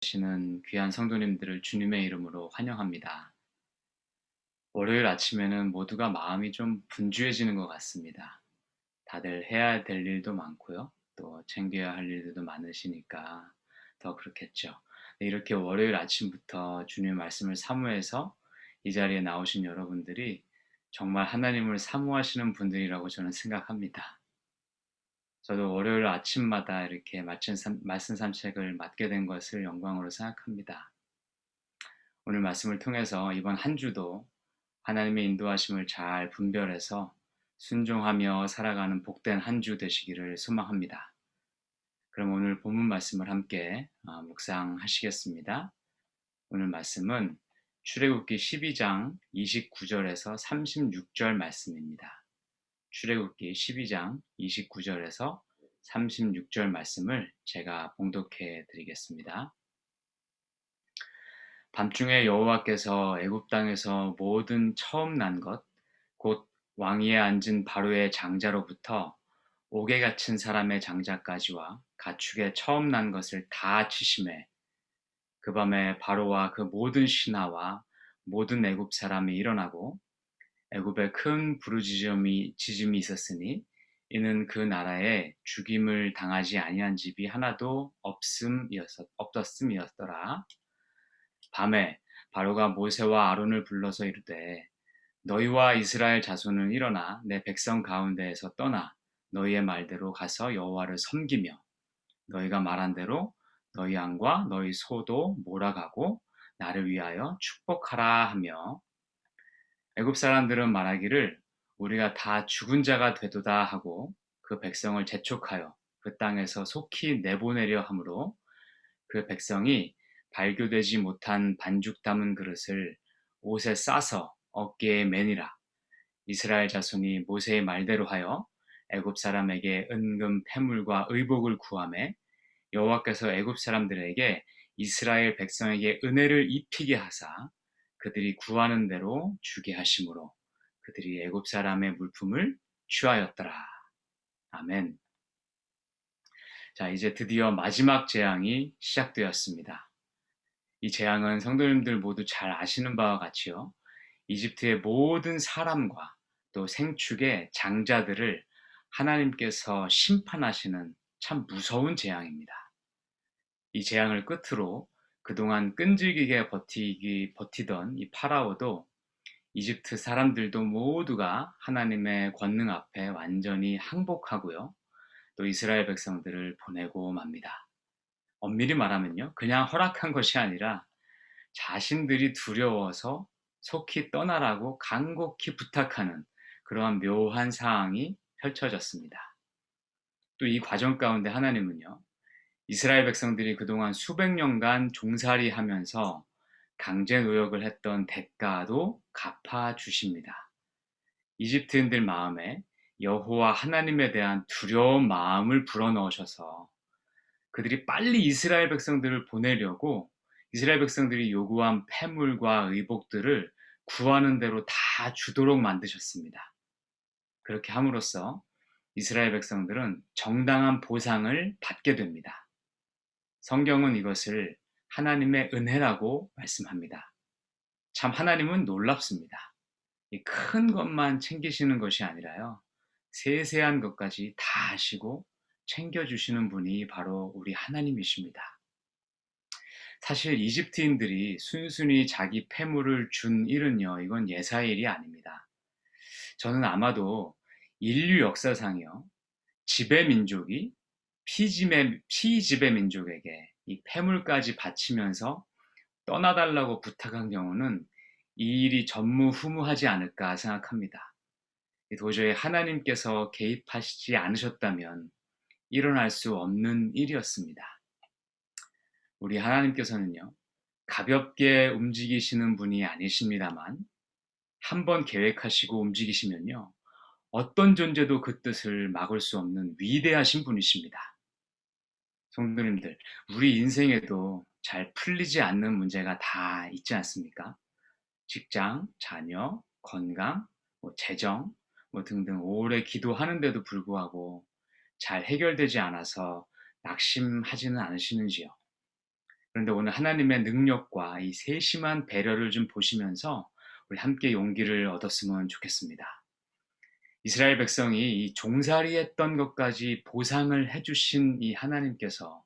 시는 귀한 성도님들을 주님의 이름으로 환영합니다. 월요일 아침에는 모두가 마음이 좀 분주해지는 것 같습니다. 다들 해야 될 일도 많고요. 또 챙겨야 할 일들도 많으시니까 더 그렇겠죠. 네, 이렇게 월요일 아침부터 주님의 말씀을 사모해서 이 자리에 나오신 여러분들이 정말 하나님을 사모하시는 분들이라고 저는 생각합니다. 저도 월요일 아침마다 이렇게 말씀 산책을 맡게 된 것을 영광으로 생각합니다. 오늘 말씀을 통해서 이번 한 주도 하나님의 인도하심을 잘 분별해서 순종하며 살아가는 복된 한 주 되시기를 소망합니다. 그럼 오늘 본문 말씀을 함께 묵상하시겠습니다. 오늘 말씀은 출애굽기 12장 29절에서 36절 말씀입니다. 출애굽기 12장 29절에서 36절 말씀을 제가 봉독해 드리겠습니다. 밤중에 여호와께서 애굽 땅에서 모든 처음 난 것, 곧 왕위에 앉은 바로의 장자로부터 옥에 갇힌 사람의 장자까지와 가축의 처음 난 것을 다 치심해 그 밤에 바로와 그 모든 신하와 모든 애굽 사람이 일어나고 애굽에 큰 부르짖음이 있었으니 이는 그 나라에 죽임을 당하지 아니한 집이 하나도 없었음이었더라. 밤에 바로가 모세와 아론을 불러서 이르되 너희와 이스라엘 자손은 일어나 내 백성 가운데에서 떠나 너희의 말대로 가서 여호와를 섬기며 너희가 말한 대로 너희 양과 너희 소도 몰아가고 나를 위하여 축복하라 하며 애굽 사람들은 말하기를 우리가 다 죽은 자가 되도다 하고 그 백성을 재촉하여 그 땅에서 속히 내보내려 하므로 그 백성이 발교되지 못한 반죽 담은 그릇을 옷에 싸서 어깨에 매니라. 이스라엘 자손이 모세의 말대로 하여 애굽 사람에게 은금 패물과 의복을 구하매 여호와께서 애굽 사람들에게 이스라엘 백성에게 은혜를 입히게 하사 그들이 구하는 대로 주게 하심으로 그들이 애굽 사람의 물품을 취하였더라. 아멘. 자, 이제 드디어 마지막 재앙이 시작되었습니다. 이 재앙은 성도님들 모두 잘 아시는 바와 같이요. 이집트의 모든 사람과 또 생축의 장자들을 하나님께서 심판하시는 참 무서운 재앙입니다. 이 재앙을 끝으로 그동안 끈질기게 버티던 이 파라오도 이집트 사람들도 모두가 하나님의 권능 앞에 완전히 항복하고요. 또 이스라엘 백성들을 보내고 맙니다. 엄밀히 말하면요. 그냥 허락한 것이 아니라 자신들이 두려워서 속히 떠나라고 간곡히 부탁하는 그러한 묘한 상황이 펼쳐졌습니다. 또 이 과정 가운데 하나님은요. 이스라엘 백성들이 그동안 수백 년간 종살이 하면서 강제 노역을 했던 대가도 갚아 주십니다. 이집트인들 마음에 여호와 하나님에 대한 두려운 마음을 불어넣으셔서 그들이 빨리 이스라엘 백성들을 보내려고 이스라엘 백성들이 요구한 패물과 의복들을 구하는 대로 다 주도록 만드셨습니다. 그렇게 함으로써 이스라엘 백성들은 정당한 보상을 받게 됩니다. 성경은 이것을 하나님의 은혜라고 말씀합니다. 참 하나님은 놀랍습니다. 이 큰 것만 챙기시는 것이 아니라요. 세세한 것까지 다 아시고 챙겨주시는 분이 바로 우리 하나님이십니다. 사실 이집트인들이 순순히 자기 패물을 준 일은요, 이건 예사의 일이 아닙니다. 저는 아마도 인류 역사상이요, 지배 민족이 피지배 민족에게 이 패물까지 바치면서 떠나달라고 부탁한 경우는 이 일이 전무후무하지 않을까 생각합니다. 도저히 하나님께서 개입하시지 않으셨다면 일어날 수 없는 일이었습니다. 우리 하나님께서는요, 가볍게 움직이시는 분이 아니십니다만, 한번 계획하시고 움직이시면요, 어떤 존재도 그 뜻을 막을 수 없는 위대하신 분이십니다. 성도님들, 우리 인생에도 잘 풀리지 않는 문제가 다 있지 않습니까? 직장, 자녀, 건강, 재정, 등등 오래 기도하는데도 불구하고 잘 해결되지 않아서 낙심하지는 않으시는지요? 그런데 오늘 하나님의 능력과 이 세심한 배려를 좀 보시면서 우리 함께 용기를 얻었으면 좋겠습니다. 이스라엘 백성이 이 종살이했던 것까지 보상을 해주신 이 하나님께서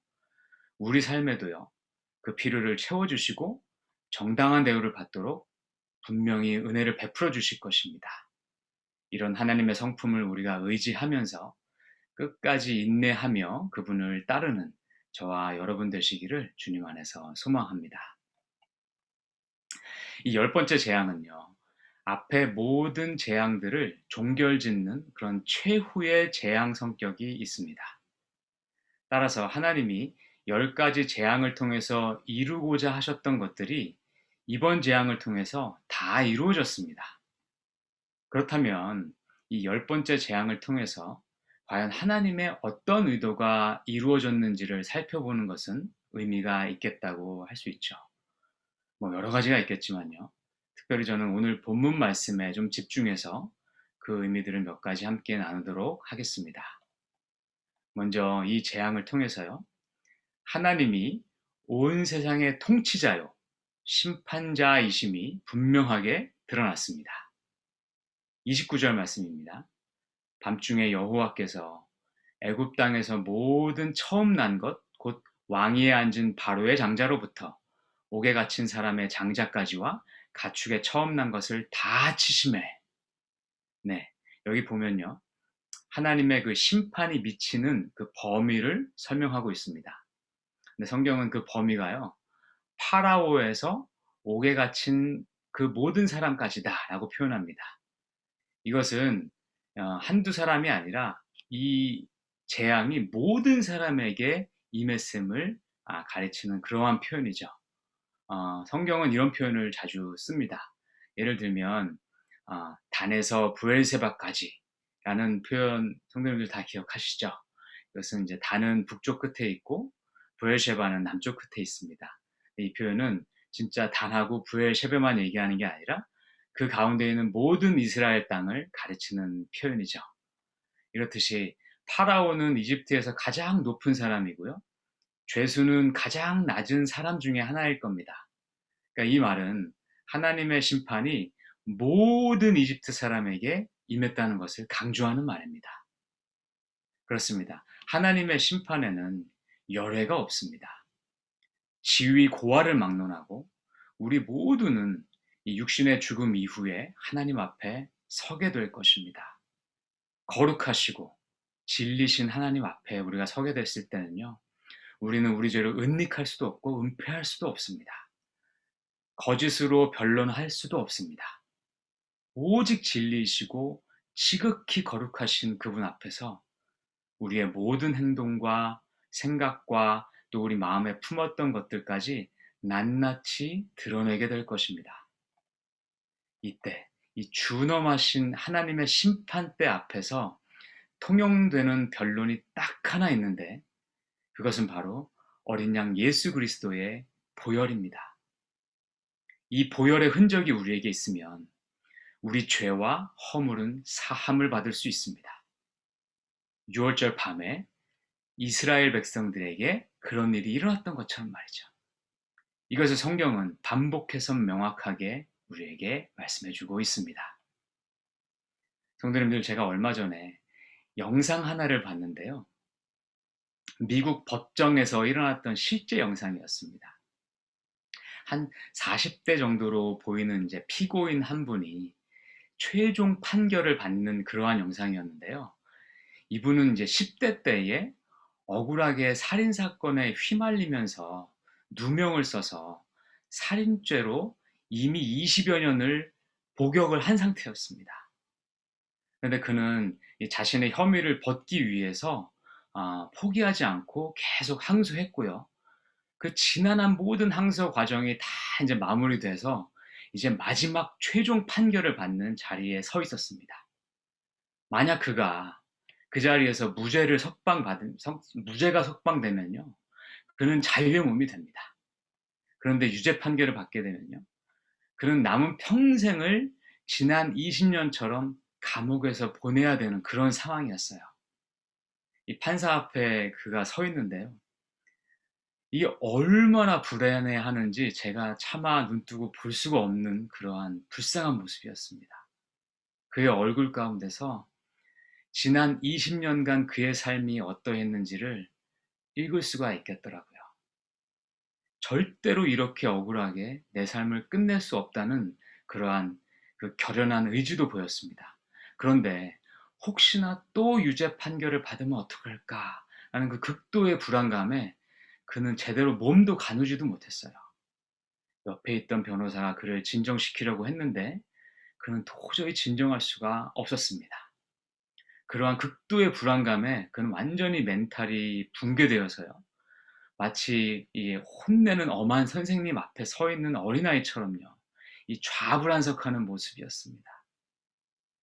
우리 삶에도요, 그 필요를 채워주시고 정당한 대우를 받도록 분명히 은혜를 베풀어 주실 것입니다. 이런 하나님의 성품을 우리가 의지하면서 끝까지 인내하며 그분을 따르는 저와 여러분 되시기를 주님 안에서 소망합니다. 이 열 번째 재앙은요, 앞에 모든 재앙들을 종결짓는 그런 최후의 재앙 성격이 있습니다. 따라서 하나님이 열 가지 재앙을 통해서 이루고자 하셨던 것들이 이번 재앙을 통해서 다 이루어졌습니다. 그렇다면 이 열 번째 재앙을 통해서 과연 하나님의 어떤 의도가 이루어졌는지를 살펴보는 것은 의미가 있겠다고 할 수 있죠. 뭐 여러 가지가 있겠지만요. 특별히 저는 오늘 본문 말씀에 좀 집중해서 그 의미들을 몇 가지 함께 나누도록 하겠습니다. 먼저 이 재앙을 통해서요, 하나님이 온 세상의 통치자요, 심판자이심이 분명하게 드러났습니다. 29절 말씀입니다. 밤중에 여호와께서 애굽 땅에서 모든 처음 난 것, 곧 왕위에 앉은 바로의 장자로부터 옥에 갇힌 사람의 장자까지와 가축의 처음 난 것을 다 치심해. 네, 여기 보면요, 하나님의 그 심판이 미치는 그 범위를 설명하고 있습니다. 근데 성경은 그 범위가요, 파라오에서 옥에 갇힌 그 모든 사람까지다라고 표현합니다. 이것은 한두 사람이 아니라 이 재앙이 모든 사람에게 임했음을 가르치는 그러한 표현이죠. 성경은 이런 표현을 자주 씁니다. 예를 들면 단에서 브엘세바까지라는 표현 성도님들 다 기억하시죠? 이것은 이제 단은 북쪽 끝에 있고 브엘셰바는 남쪽 끝에 있습니다. 이 표현은 진짜 단하고 브엘셰바만 얘기하는 게 아니라 그 가운데 있는 모든 이스라엘 땅을 가르치는 표현이죠. 이렇듯이 파라오는 이집트에서 가장 높은 사람이고요, 죄수는 가장 낮은 사람 중에 하나일 겁니다. 그러니까 이 말은 하나님의 심판이 모든 이집트 사람에게 임했다는 것을 강조하는 말입니다. 그렇습니다. 하나님의 심판에는 열애가 없습니다. 지위 고하를 막론하고 우리 모두는 이 육신의 죽음 이후에 하나님 앞에 서게 될 것입니다. 거룩하시고 진리신 하나님 앞에 우리가 서게 됐을 때는요, 우리는 우리 죄를 은닉할 수도 없고 은폐할 수도 없습니다. 거짓으로 변론할 수도 없습니다. 오직 진리이시고 지극히 거룩하신 그분 앞에서 우리의 모든 행동과 생각과 또 우리 마음에 품었던 것들까지 낱낱이 드러내게 될 것입니다. 이때 이 준엄하신 하나님의 심판대 앞에서 통용되는 변론이 딱 하나 있는데, 그것은 바로 어린 양 예수 그리스도의 보혈입니다. 이 보혈의 흔적이 우리에게 있으면 우리 죄와 허물은 사함을 받을 수 있습니다. 6월절 밤에 이스라엘 백성들에게 그런 일이 일어났던 것처럼 말이죠. 이것을 성경은 반복해서 명확하게 우리에게 말씀해주고 있습니다. 성도님들, 제가 얼마 전에 영상 하나를 봤는데요, 미국 법정에서 일어났던 실제 영상이었습니다. 한 40대 정도로 보이는 이제 피고인 한 분이 최종 판결을 받는 그러한 영상이었는데요. 이분은 이제 10대 때에 억울하게 살인 사건에 휘말리면서 누명을 써서 살인죄로 이미 20여 년을 복역을 한 상태였습니다. 그런데 그는 이 자신의 혐의를 벗기 위해서 포기하지 않고 계속 항소했고요. 그 지난한 모든 항소 과정이 다 이제 마무리돼서 이제 마지막 최종 판결을 받는 자리에 서 있었습니다. 만약 그가 그 자리에서 무죄가 석방되면요, 그는 자유의 몸이 됩니다. 그런데 유죄 판결을 받게 되면요, 그는 남은 평생을 지난 20년처럼 감옥에서 보내야 되는 그런 상황이었어요. 이 판사 앞에 그가 서 있는데요, 이게 얼마나 불안해하는지 제가 차마 눈뜨고 볼 수가 없는 그러한 불쌍한 모습이었습니다. 그의 얼굴 가운데서 지난 20년간 그의 삶이 어떠했는지를 읽을 수가 있겠더라고요. 절대로 이렇게 억울하게 내 삶을 끝낼 수 없다는 그러한 그 결연한 의지도 보였습니다. 그런데 혹시나 또 유죄 판결을 받으면 어떡할까 하는 그 극도의 불안감에 그는 제대로 몸도 가누지도 못했어요. 옆에 있던 변호사가 그를 진정시키려고 했는데 그는 도저히 진정할 수가 없었습니다. 그러한 극도의 불안감에 그는 완전히 멘탈이 붕괴되어서요. 마치 이 혼내는 엄한 선생님 앞에 서 있는 어린아이처럼요. 이 좌불안석하는 모습이었습니다.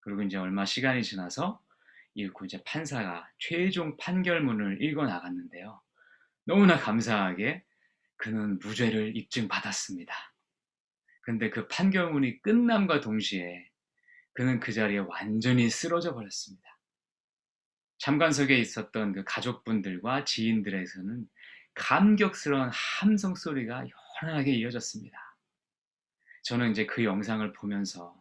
그리고 이제 얼마 시간이 지나서 이윽고 이제 판사가 최종 판결문을 읽어 나갔는데요. 너무나 감사하게 그는 무죄를 입증받았습니다. 근데 그 판결문이 끝남과 동시에 그는 그 자리에 완전히 쓰러져 버렸습니다. 참관석에 있었던 그 가족분들과 지인들에서는 감격스러운 함성 소리가 연하게 이어졌습니다. 저는 이제 그 영상을 보면서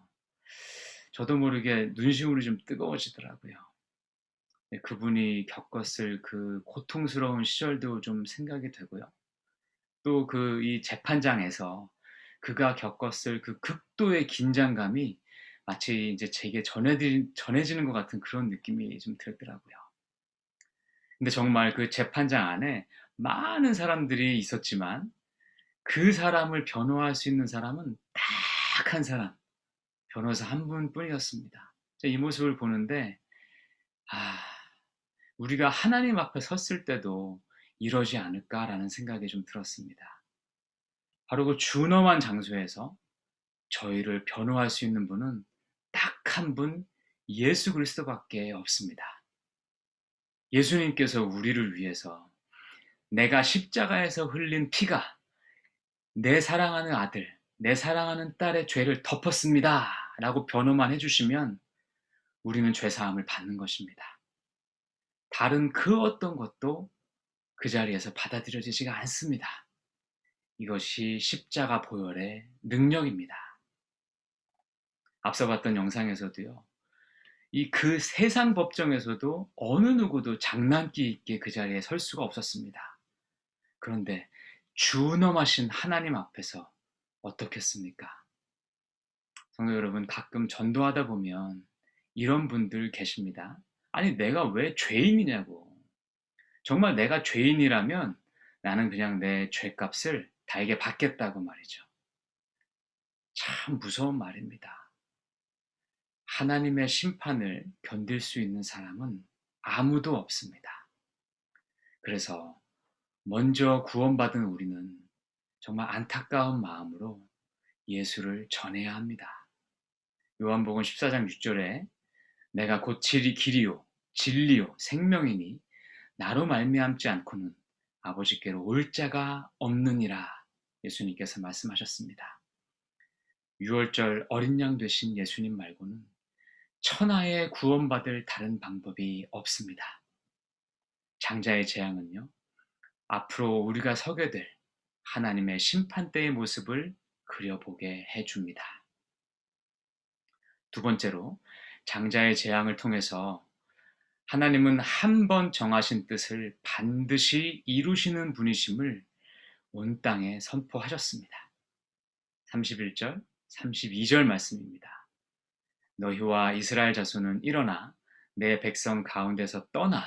저도 모르게 눈시울이 좀 뜨거워지더라고요. 네, 그분이 겪었을 그 고통스러운 시절도 좀 생각이 되고요. 또 그 이 재판장에서 그가 겪었을 그 극도의 긴장감이 마치 이제 제게 전해지는 것 같은 그런 느낌이 좀 들더라고요. 근데 정말 그 재판장 안에 많은 사람들이 있었지만 그 사람을 변호할 수 있는 사람은 딱 한 사람, 변호사 한 분뿐이었습니다. 이 모습을 보는데 아, 우리가 하나님 앞에 섰을 때도 이러지 않을까라는 생각이 좀 들었습니다. 바로 그 준엄한 장소에서 저희를 변호할 수 있는 분은 딱 한 분, 예수 그리스도밖에 없습니다. 예수님께서 우리를 위해서 내가 십자가에서 흘린 피가 내 사랑하는 아들, 내 사랑하는 딸의 죄를 덮었습니다. 라고 변호만 해주시면 우리는 죄사함을 받는 것입니다. 다른 그 어떤 것도 그 자리에서 받아들여지지가 않습니다. 이것이 십자가 보혈의 능력입니다. 앞서 봤던 영상에서도요. 이 그 세상 법정에서도 어느 누구도 장난기 있게 그 자리에 설 수가 없었습니다. 그런데 준엄하신 하나님 앞에서 어떻겠습니까? 성도 여러분, 가끔 전도하다 보면 이런 분들 계십니다. 아니, 내가 왜 죄인이냐고. 정말 내가 죄인이라면 나는 그냥 내 죄값을 달게 받겠다고 말이죠. 참 무서운 말입니다. 하나님의 심판을 견딜 수 있는 사람은 아무도 없습니다. 그래서 먼저 구원받은 우리는 정말 안타까운 마음으로 예수를 전해야 합니다. 요한복음 14장 6절에 내가 곧 길이요 진리요 생명이니 나로 말미암지 않고는 아버지께로 올 자가 없느니라 예수님께서 말씀하셨습니다. 6월절 어린 양 되신 예수님 말고는 천하에 구원받을 다른 방법이 없습니다. 장자의 재앙은요, 앞으로 우리가 서게 될 하나님의 심판대의 모습을 그려보게 해줍니다. 두 번째로, 장자의 재앙을 통해서 하나님은 한 번 정하신 뜻을 반드시 이루시는 분이심을 온 땅에 선포하셨습니다. 31절, 32절 말씀입니다. 너희와 이스라엘 자손은 일어나 내 백성 가운데서 떠나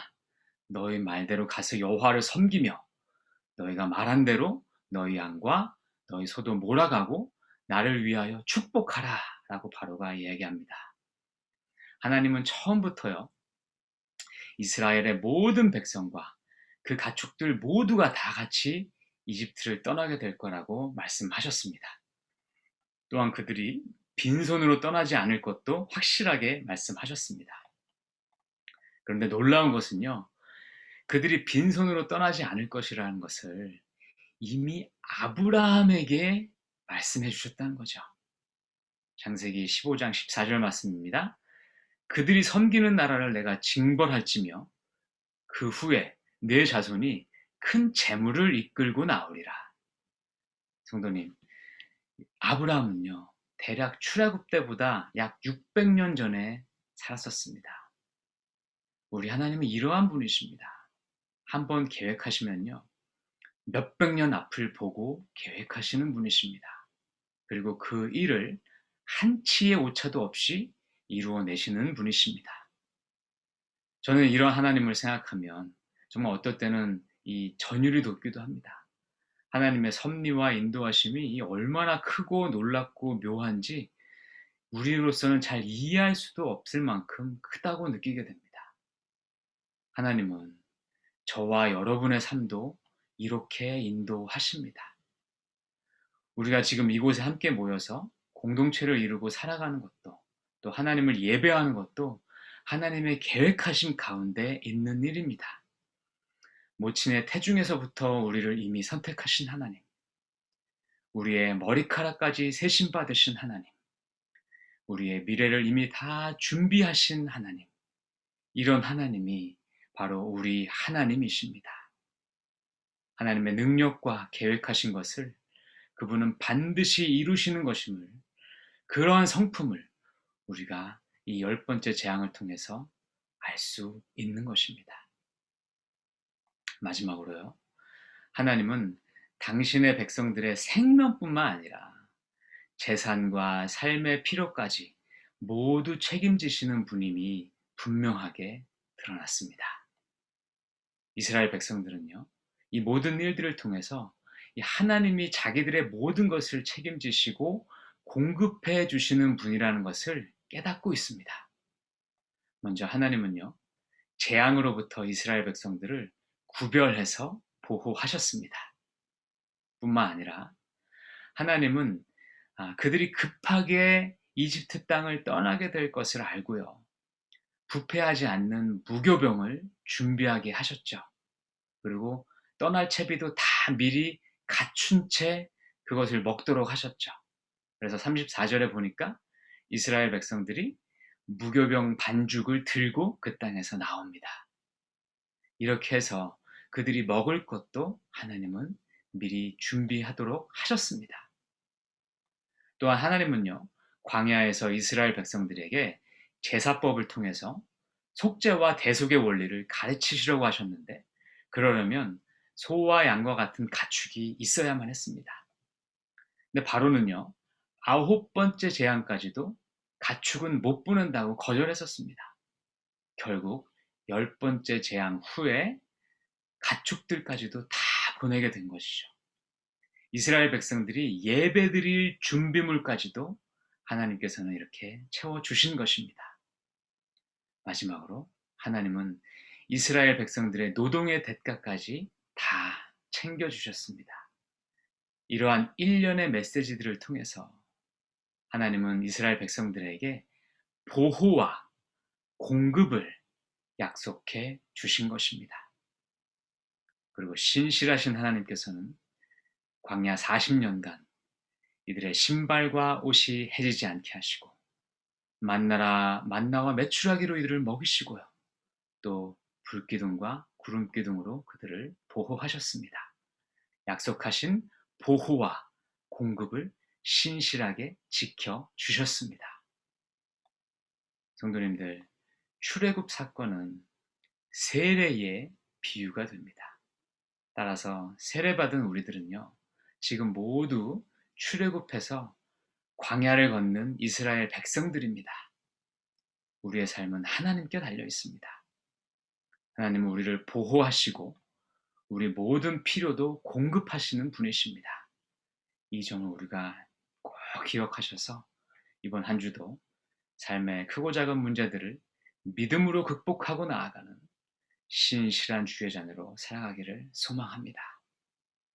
너희 말대로 가서 여호와를 섬기며 너희가 말한 대로 너희 양과 너희 소도 몰아가고 나를 위하여 축복하라 라고 바로가 이야기합니다. 하나님은 처음부터요, 이스라엘의 모든 백성과 그 가축들 모두가 다 같이 이집트를 떠나게 될 거라고 말씀하셨습니다. 또한 그들이 빈손으로 떠나지 않을 것도 확실하게 말씀하셨습니다. 그런데 놀라운 것은요, 그들이 빈손으로 떠나지 않을 것이라는 것을 이미 아브라함에게 말씀해 주셨다는 거죠. 창세기 15장 14절 말씀입니다. 그들이 섬기는 나라를 내가 징벌할지며 그 후에 내 자손이 큰 재물을 이끌고 나오리라. 성도님, 아브라함은요, 대략 출애굽 때보다 약 600년 전에 살았었습니다. 우리 하나님은 이러한 분이십니다. 한번 계획하시면요, 몇백 년 앞을 보고 계획하시는 분이십니다. 그리고 그 일을 한치의 오차도 없이 이루어내시는 분이십니다. 저는 이런 하나님을 생각하면 정말 어떨 때는 이 전율이 돋기도 합니다. 하나님의 섭리와 인도하심이 얼마나 크고 놀랍고 묘한지 우리로서는 잘 이해할 수도 없을 만큼 크다고 느끼게 됩니다. 하나님은 저와 여러분의 삶도 이렇게 인도하십니다. 우리가 지금 이곳에 함께 모여서 공동체를 이루고 살아가는 것도, 또 하나님을 예배하는 것도 하나님의 계획하심 가운데 있는 일입니다. 모친의 태중에서부터 우리를 이미 선택하신 하나님, 우리의 머리카락까지 세심받으신 하나님, 우리의 미래를 이미 다 준비하신 하나님, 이런 하나님이 바로 우리 하나님이십니다. 하나님의 능력과 계획하신 것을 그분은 반드시 이루시는 것임을, 그러한 성품을 우리가 이 10번째 재앙을 통해서 알 수 있는 것입니다. 마지막으로요. 하나님은 당신의 백성들의 생명뿐만 아니라 재산과 삶의 필요까지 모두 책임지시는 분임이 분명하게 드러났습니다. 이스라엘 백성들은요, 이 모든 일들을 통해서 이 하나님이 자기들의 모든 것을 책임지시고 공급해 주시는 분이라는 것을 깨닫고 있습니다. 먼저 하나님은요, 재앙으로부터 이스라엘 백성들을 구별해서 보호하셨습니다. 뿐만 아니라 하나님은 그들이 급하게 이집트 땅을 떠나게 될 것을 알고요, 부패하지 않는 무교병을 준비하게 하셨죠. 그리고 떠날 채비도 다 미리 갖춘 채 그것을 먹도록 하셨죠. 그래서 34절에 보니까 이스라엘 백성들이 무교병 반죽을 들고 그 땅에서 나옵니다. 이렇게 해서 그들이 먹을 것도 하나님은 미리 준비하도록 하셨습니다. 또한 하나님은요, 광야에서 이스라엘 백성들에게 제사법을 통해서 속죄와 대속의 원리를 가르치시려고 하셨는데, 그러려면 소와 양과 같은 가축이 있어야만 했습니다. 근데 바로는요, 9번째 재앙까지도 가축은 못 보낸다고 거절했었습니다. 결국 10번째 재앙 후에 가축들까지도 다 보내게 된 것이죠. 이스라엘 백성들이 예배드릴 준비물까지도 하나님께서는 이렇게 채워주신 것입니다. 마지막으로 하나님은 이스라엘 백성들의 노동의 대가까지 다 챙겨주셨습니다. 이러한 일련의 메시지들을 통해서 하나님은 이스라엘 백성들에게 보호와 공급을 약속해 주신 것입니다. 그리고 신실하신 하나님께서는 광야 40년간 이들의 신발과 옷이 해지지 않게 하시고 만나와 메추라기로 이들을 먹이시고요, 또 불기둥과 구름기둥으로 그들을 보호하셨습니다. 약속하신 보호와 공급을 신실하게 지켜주셨습니다. 성도님들, 출애굽 사건은 세례의 비유가 됩니다. 따라서 세례받은 우리들은요, 지금 모두 출애굽해서 광야를 걷는 이스라엘 백성들입니다. 우리의 삶은 하나님께 달려 있습니다. 하나님은 우리를 보호하시고 우리 모든 필요도 공급하시는 분이십니다. 이 점을 우리가 꼭 기억하셔서 이번 한 주도 삶의 크고 작은 문제들을 믿음으로 극복하고 나아가는 신실한 주의 자녀로 살아가기를 소망합니다.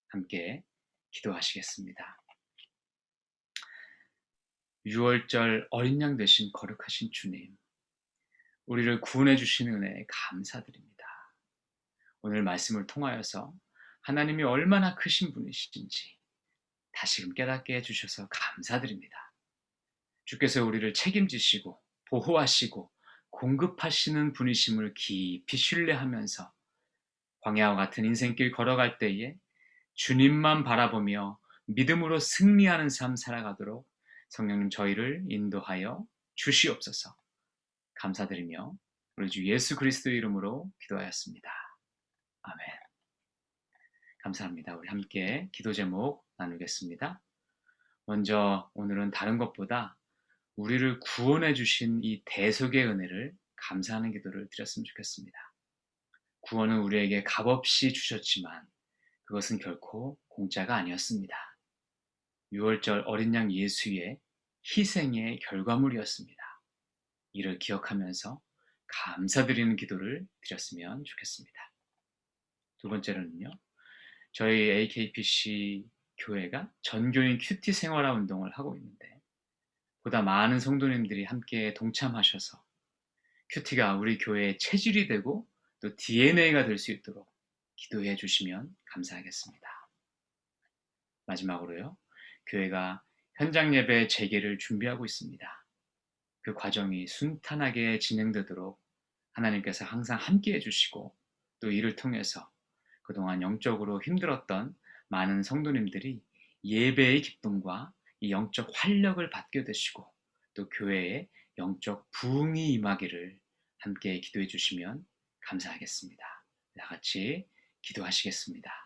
함께 기도하시겠습니다. 6월절 어린 양 되신 거룩하신 주님, 우리를 구원해 주신 은혜에 감사드립니다. 오늘 말씀을 통하여서 하나님이 얼마나 크신 분이신지 다시금 깨닫게 해주셔서 감사드립니다. 주께서 우리를 책임지시고 보호하시고 공급하시는 분이심을 깊이 신뢰하면서 광야와 같은 인생길 걸어갈 때에 주님만 바라보며 믿음으로 승리하는 삶 살아가도록 성령님 저희를 인도하여 주시옵소서. 감사드리며 우리 주 예수 그리스도의 이름으로 기도하였습니다. 아멘. 감사합니다. 우리 함께 기도 제목 나누겠습니다. 먼저 오늘은 다른 것보다 우리를 구원해 주신 이 대속의 은혜를 감사하는 기도를 드렸으면 좋겠습니다. 구원은 우리에게 값없이 주셨지만 그것은 결코 공짜가 아니었습니다. 6월절 어린 양 예수의 희생의 결과물이었습니다. 이를 기억하면서 감사드리는 기도를 드렸으면 좋겠습니다. 두 번째로는요, 저희 AKPC 교회가 전교인 큐티 생활화 운동을 하고 있는데 보다 많은 성도님들이 함께 동참하셔서 큐티가 우리 교회의 체질이 되고 또 DNA가 될 수 있도록 기도해 주시면 감사하겠습니다. 마지막으로요, 교회가 현장 예배 재개를 준비하고 있습니다. 그 과정이 순탄하게 진행되도록 하나님께서 항상 함께 해주시고 또 이를 통해서 그동안 영적으로 힘들었던 많은 성도님들이 예배의 기쁨과 이 영적 활력을 받게 되시고 또 교회에 영적 부흥이 임하기를 함께 기도해 주시면 감사하겠습니다. 다 같이 기도하시겠습니다.